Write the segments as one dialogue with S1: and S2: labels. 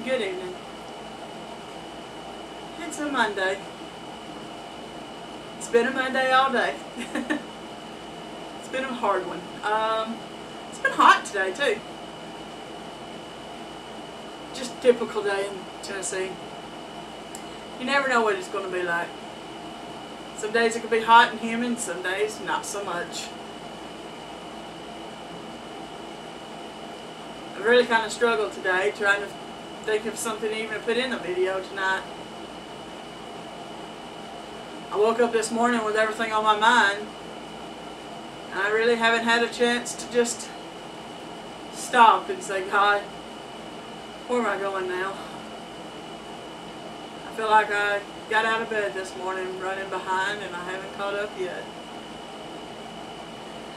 S1: Good evening. It's a Monday. It's been a Monday all day. It's been a hard one. It's been hot today too. Just a typical day in Tennessee. You never know what it's going to be like. Some days it could be hot and humid, some days not so much. I really kind of struggled today trying to think of something even to put in the video tonight. I woke up this morning with everything on my mind, and I really haven't had a chance to just stop and say, God, where am I going now? I feel like I got out of bed this morning running behind and I haven't caught up yet.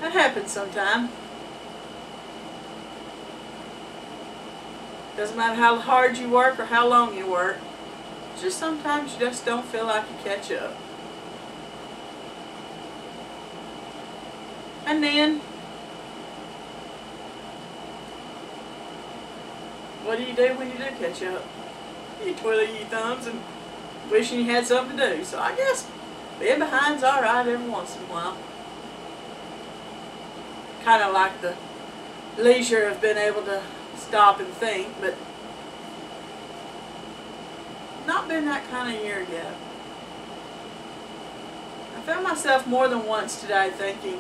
S1: That happens sometime. Doesn't matter how hard you work or how long you work. Just sometimes you just don't feel like you catch up. And then, what do you do when you do catch up? You twiddle your thumbs and wishing you had something to do. So I guess being behind's alright every once in a while. Kind of like the leisure of being able to stop and think, but not been that kind of year yet. I found myself more than once today thinking,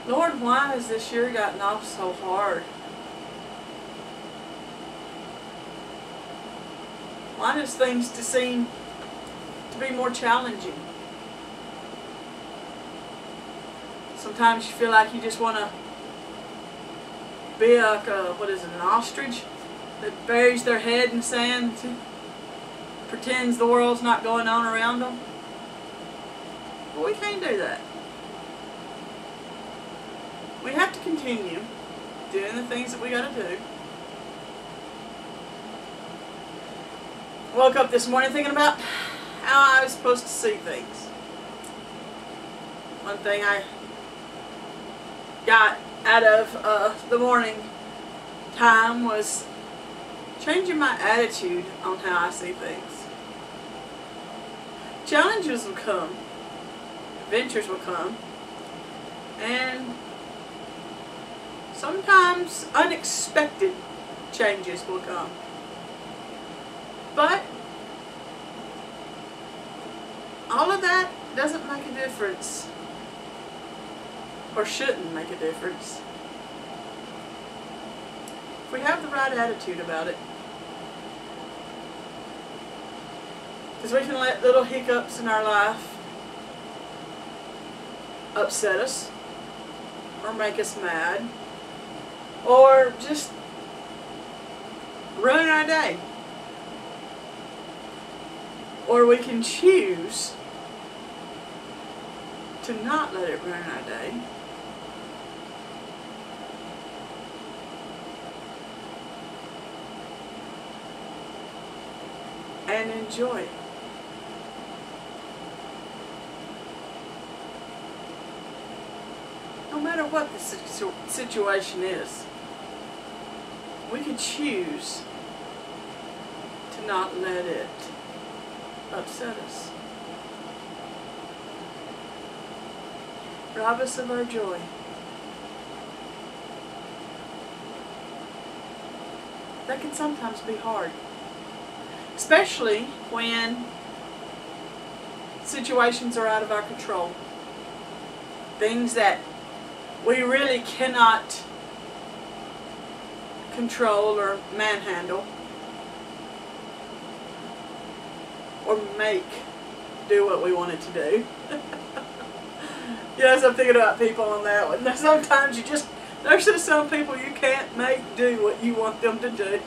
S1: Lord, why has this year gotten off so hard? Why does things seem to be more challenging? Sometimes you feel like you just want to be like an ostrich that buries their head in sand, pretends the world's not going on around them. But we can't do that. We have to continue doing the things that we got to do. Woke up this morning thinking about how I was supposed to see things. One thing I got out of the morning time was changing my attitude on how I see things. Challenges will come, adventures will come, and sometimes unexpected changes will come. But all of that doesn't make a difference, or shouldn't make a difference, if we have the right attitude about it. Because we can let little hiccups in our life upset us, or make us mad, or just ruin our day. Or we can choose to not let it ruin our day. And enjoy it. No matter what the situation is, we can choose to not let it upset us, rob us of our joy. That can sometimes be hard, especially when situations are out of our control, things that we really cannot control or manhandle or make do what we want it to do. Yes, I'm thinking about people on that one. Sometimes there's just some people you can't make do what you want them to do.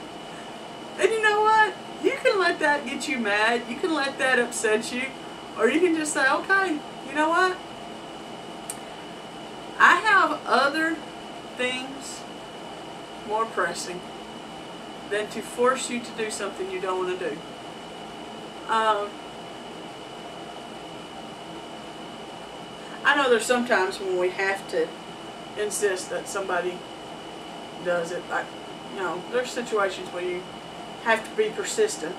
S1: And you know what? You can let that get you mad, you can let that upset you, or you can just say, okay, you know what? I have other things more pressing than to force you to do something you don't want to do. I know there's sometimes when we have to insist that somebody does it. Like, you know, there's situations where you have to be persistent.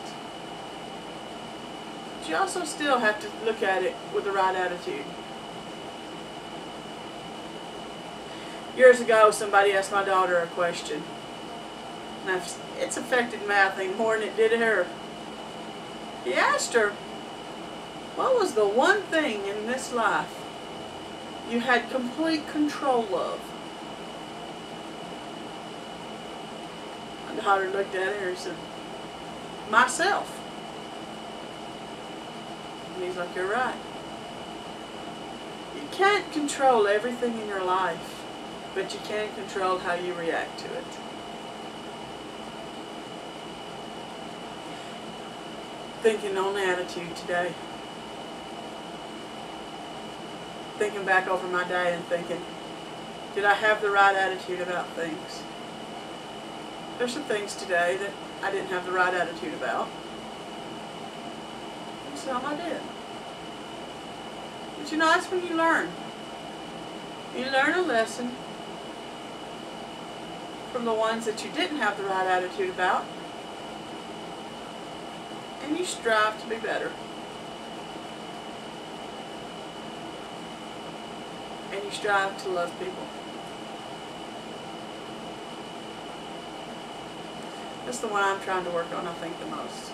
S1: But you also still have to look at it with the right attitude. Years ago, somebody asked my daughter a question. Now, it's affected math more than it did her. He asked her, what was the one thing in this life you had complete control of? My daughter looked at her and said, myself. And he's like, you're right. You can't control everything in your life, but you can control how you react to it. Thinking on attitude today. Thinking back over my day and thinking, did I have the right attitude about things? There's some things today that I didn't have the right attitude about. And some I did. But you know, that's when you learn. You learn a lesson from the ones that you didn't have the right attitude about, and you strive to be better. And you strive to love people. That's the one I'm trying to work on, I think, the most.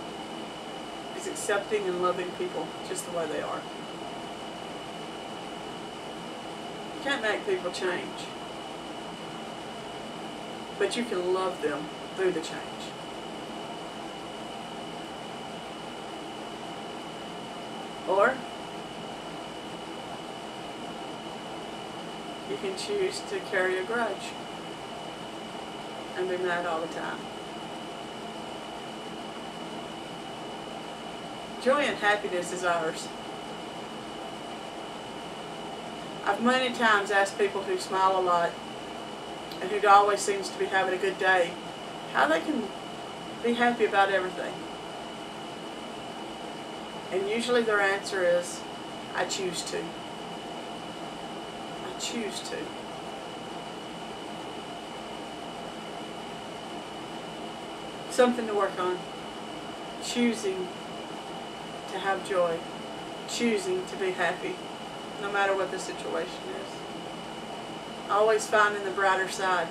S1: Is accepting and loving people just the way they are. You can't make people change. But you can love them through the change. Or you can choose to carry a grudge and be mad all the time. Joy and happiness is ours. I've many times asked people who smile a lot and who always seems to be having a good day how they can be happy about everything. And usually their answer is, I choose to. I choose to. Something to work on. Choosing to have joy. Choosing to be happy, no matter what the situation is. Always finding the brighter side.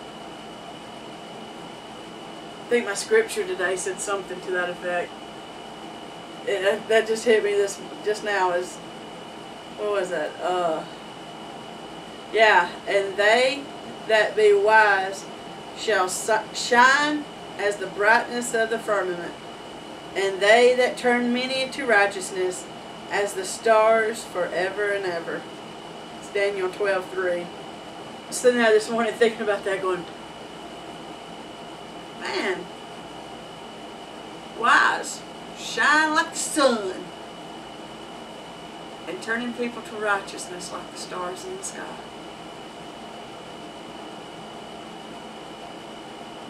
S1: I think my scripture today said something to that effect. That just hit me just now. Is what was that? Yeah, and they that be wise shall shine as the brightness of the firmament, and they that turn many to righteousness as the stars forever and ever. It's Daniel 12:3. I'm sitting there this morning thinking about that, going, man, wise, shine like the sun, and turning people to righteousness like the stars in the sky.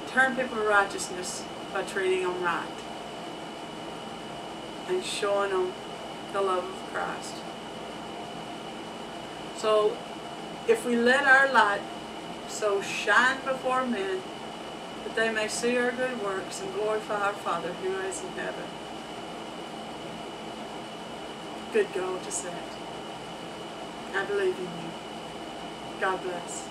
S1: Turn people to righteousness by treating them right and showing them the love of Christ. So if we let our light so shine before men that they may see our good works and glorify our Father who is in heaven. Good goal to set. I believe in you. God bless.